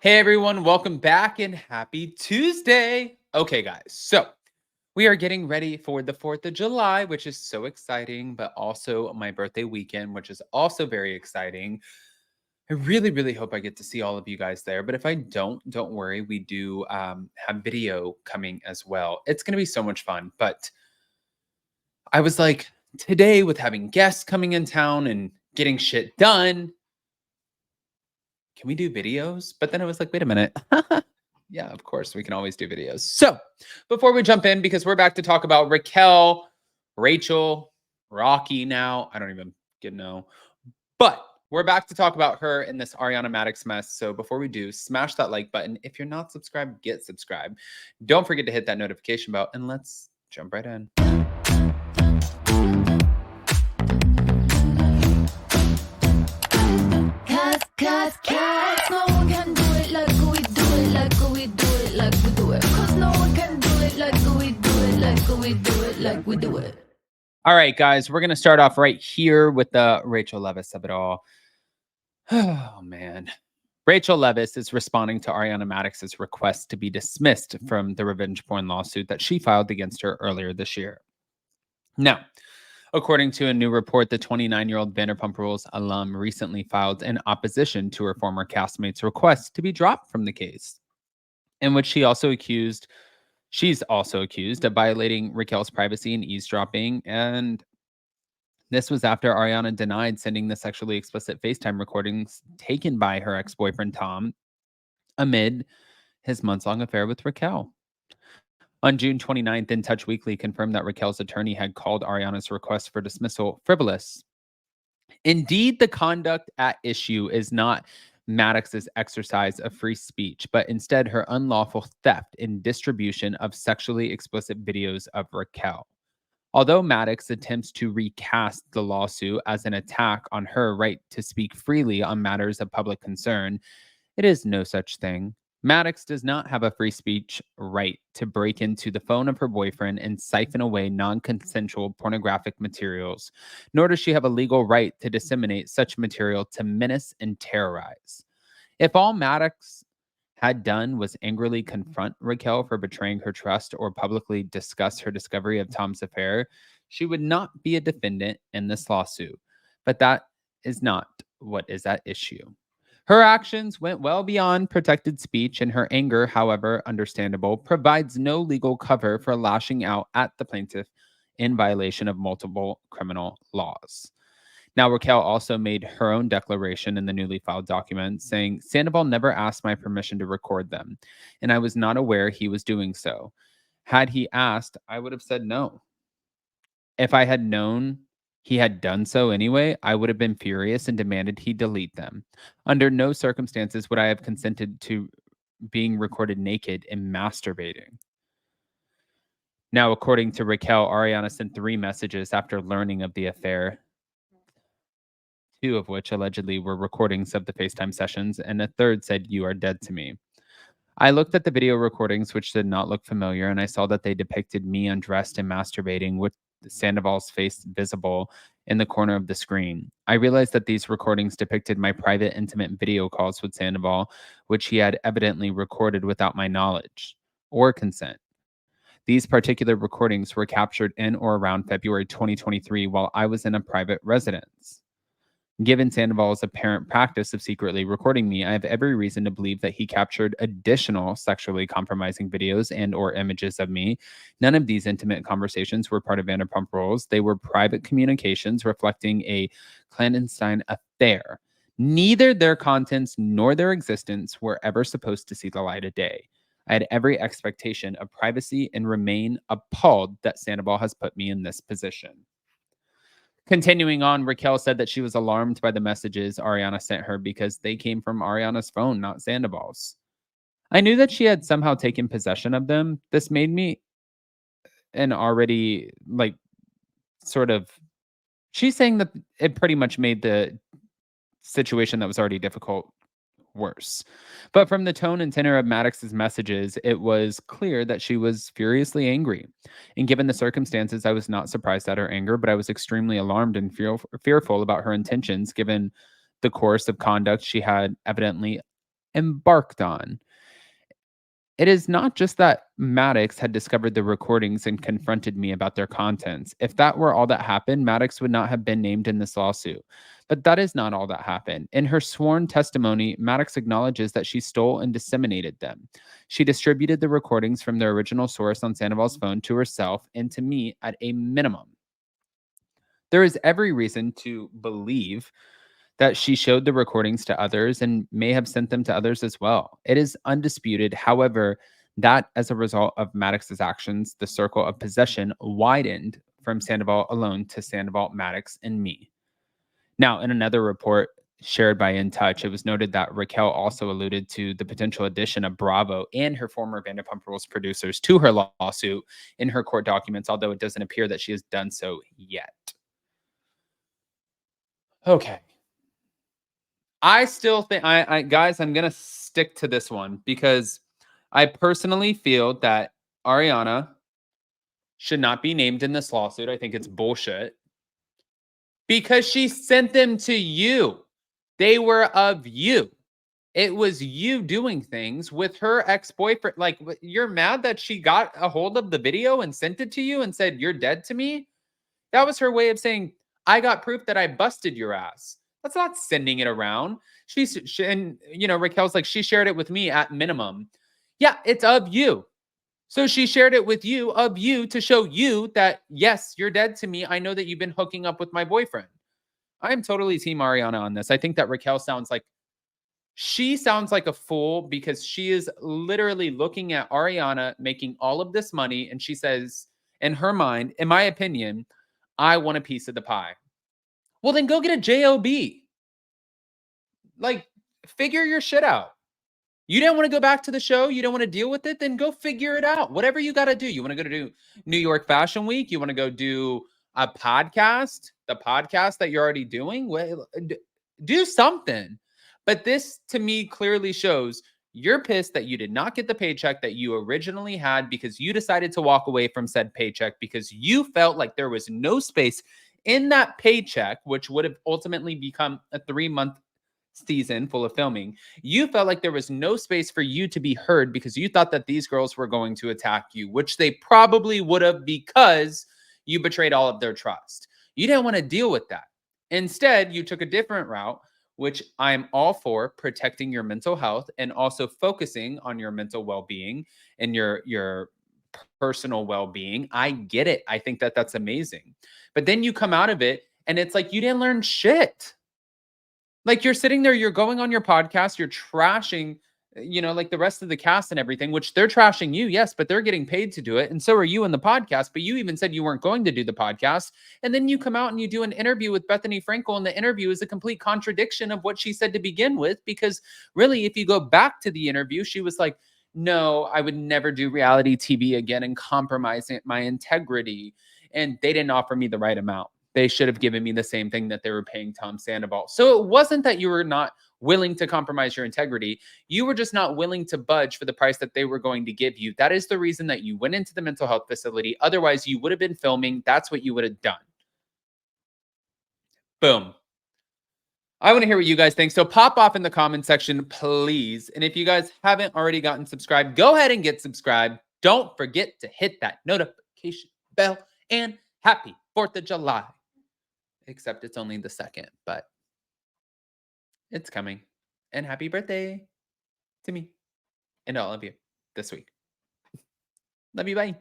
Hey everyone, welcome back and happy Tuesday. Okay, guys, so we are getting ready for the 4th of July, which is so exciting, but also my birthday weekend, which is also very exciting. I really, really hope I get to see all of you guys there. But if I don't worry. We do have video coming as well. It's going to be so much fun. But I was like, today with having guests coming in town and getting shit done, can we do videos? But then I was like, wait a minute. Yeah, of course, we can always do videos. So before we jump in, because we're back to talk about Raquel, Rachel, Rocky now. I don't even get know. But we're back to talk about her in this Ariana Madix mess. So before we do, smash that like button. If you're not subscribed, get subscribed. Don't forget to hit that notification bell and let's jump right in. Cause no one can do it like we do it, like we do it, like we do it. Cause no one can do it like we do it, like we do it, like we do it. All right, guys, we're going to start off right here with the Raquel Leviss of it all. Oh, man. Raquel Leviss is responding to Ariana Madix's request to be dismissed from the revenge porn lawsuit that she filed against her earlier this year. Now, according to a new report, the 29-year-old Vanderpump Rules alum recently filed in opposition to her former castmate's request to be dropped from the case, in which she's also accused of violating Raquel's privacy and eavesdropping. And this was after Ariana denied sending the sexually explicit FaceTime recordings taken by her ex-boyfriend Tom amid his months-long affair with Raquel. On June 29th, In Touch Weekly confirmed that Raquel's attorney had called Ariana's request for dismissal frivolous. Indeed, the conduct at issue is not Madix's exercise of free speech, but instead her unlawful theft and distribution of sexually explicit videos of Raquel. Although Madix attempts to recast the lawsuit as an attack on her right to speak freely on matters of public concern, it is no such thing. Maddox does not have a free speech right to break into the phone of her boyfriend and siphon away non consensual pornographic materials, nor does she have a legal right to disseminate such material to menace and terrorize. If all Maddox had done was angrily confront Raquel for betraying her trust or publicly discuss her discovery of Tom's affair, she would not be a defendant in this lawsuit. But that is not what is at issue. Her actions went well beyond protected speech, and her anger, however understandable, provides no legal cover for lashing out at the plaintiff in violation of multiple criminal laws. Now, Raquel also made her own declaration in the newly filed document, saying, Sandoval never asked my permission to record them, and I was not aware he was doing so. Had he asked, I would have said no. If I had known he had done so anyway, I would have been furious and demanded he delete them. Under no circumstances would I have consented to being recorded naked and masturbating. Now, according to Raquel, Ariana sent 3 messages after learning of the affair, 2 of which allegedly were recordings of the FaceTime sessions, and a third said, "You are dead to me." I looked at the video recordings, which did not look familiar, and I saw that they depicted me undressed and masturbating with Sandoval's face visible in the corner of the screen. I realized that these recordings depicted my private, intimate video calls with Sandoval, which he had evidently recorded without my knowledge or consent. These particular recordings were captured in or around February 2023 while I was in a private residence. Given Sandoval's apparent practice of secretly recording me, I have every reason to believe that he captured additional sexually compromising videos and or images of me. None of these intimate conversations were part of Vanderpump Rules. They were private communications reflecting a clandestine affair. Neither their contents nor their existence were ever supposed to see the light of day. I had every expectation of privacy and remain appalled that Sandoval has put me in this position. Continuing on, Raquel said that she was alarmed by the messages Ariana sent her because they came from Ariana's phone, not Sandoval's. I knew that she had somehow taken possession of them. This made me an already, sort of. She's saying that it pretty much made the situation that was already difficult worse. But from the tone and tenor of Maddox's messages, it was clear that she was furiously angry. And given the circumstances, I was not surprised at her anger, but I was extremely alarmed and fearful about her intentions, given the course of conduct she had evidently embarked on. It is not just that Maddox had discovered the recordings and confronted me about their contents. If that were all that happened, Maddox would not have been named in this lawsuit. But that is not all that happened. In her sworn testimony, Maddox acknowledges that she stole and disseminated them. She distributed the recordings from their original source on Sandoval's phone to herself and to me at a minimum. There is every reason to believe that she showed the recordings to others and may have sent them to others as well. It is undisputed, however, that as a result of Maddox's actions, the circle of possession widened from Sandoval alone to Sandoval, Maddox, and me. Now, in another report shared by In Touch, it was noted that Raquel also alluded to the potential addition of Bravo and her former Vanderpump Rules producers to her lawsuit in her court documents, although it doesn't appear that she has done so yet. Okay. I still think I guys, I'm gonna stick to this one because I personally feel that Ariana should not be named in this lawsuit. I think it's bullshit because she sent them to you. They were of you. It was you doing things with her ex-boyfriend. Like, you're mad that she got a hold of the video and sent it to you and said, "You're dead to me." That was her way of saying, "I got proof that I busted your ass." That's not sending it around. And Raquel's like, she shared it with me at minimum. Yeah, it's of you. So she shared it with you, of you, to show you that, yes, you're dead to me. I know that you've been hooking up with my boyfriend. I'm totally team Ariana on this. I think that Raquel sounds like a fool because she is literally looking at Ariana making all of this money. And she says, in her mind, in my opinion, I want a piece of the pie. Well, then go get a job. Like, figure your shit out. You don't want to go back to the show. You don't want to deal with it. Then go figure it out. Whatever you got to do. You want to go to do New York Fashion Week. You want to go do a podcast, the podcast that you're already doing. Well, do something. But this to me clearly shows you're pissed that you did not get the paycheck that you originally had because you decided to walk away from said paycheck because you felt like there was no space in that paycheck, which would have ultimately become a 3-month season full of filming. You felt like there was no space for you to be heard because you thought that these girls were going to attack you, which they probably would have because you betrayed all of their trust. You didn't want to deal with that. Instead, you took a different route, which I'm all for, protecting your mental health and also focusing on your mental well-being and your personal well-being. I get it. I think that that's amazing. But then you come out of it and it's like you didn't learn shit. Like, you're sitting there, you're going on your podcast, you're trashing, like the rest of the cast and everything, which they're trashing you, yes, but they're getting paid to do it. And so are you in the podcast. But you even said you weren't going to do the podcast. And then you come out and you do an interview with Bethany Frankel, and the interview is a complete contradiction of what she said to begin with. Because really, if you go back to the interview, she was like, "No, I would never do reality TV again and compromise my integrity. And they didn't offer me the right amount. They should have given me the same thing that they were paying Tom Sandoval." So it wasn't that you were not willing to compromise your integrity. You were just not willing to budge for the price that they were going to give you. That is the reason that you went into the mental health facility. Otherwise, you would have been filming. That's what you would have done. Boom. I want to hear what you guys think. So pop off in the comment section, please. And if you guys haven't already gotten subscribed, go ahead and get subscribed. Don't forget to hit that notification bell. And happy 4th of July. Except it's only the 2nd, but it's coming. And happy birthday to me and all of you this week. Love you. Bye.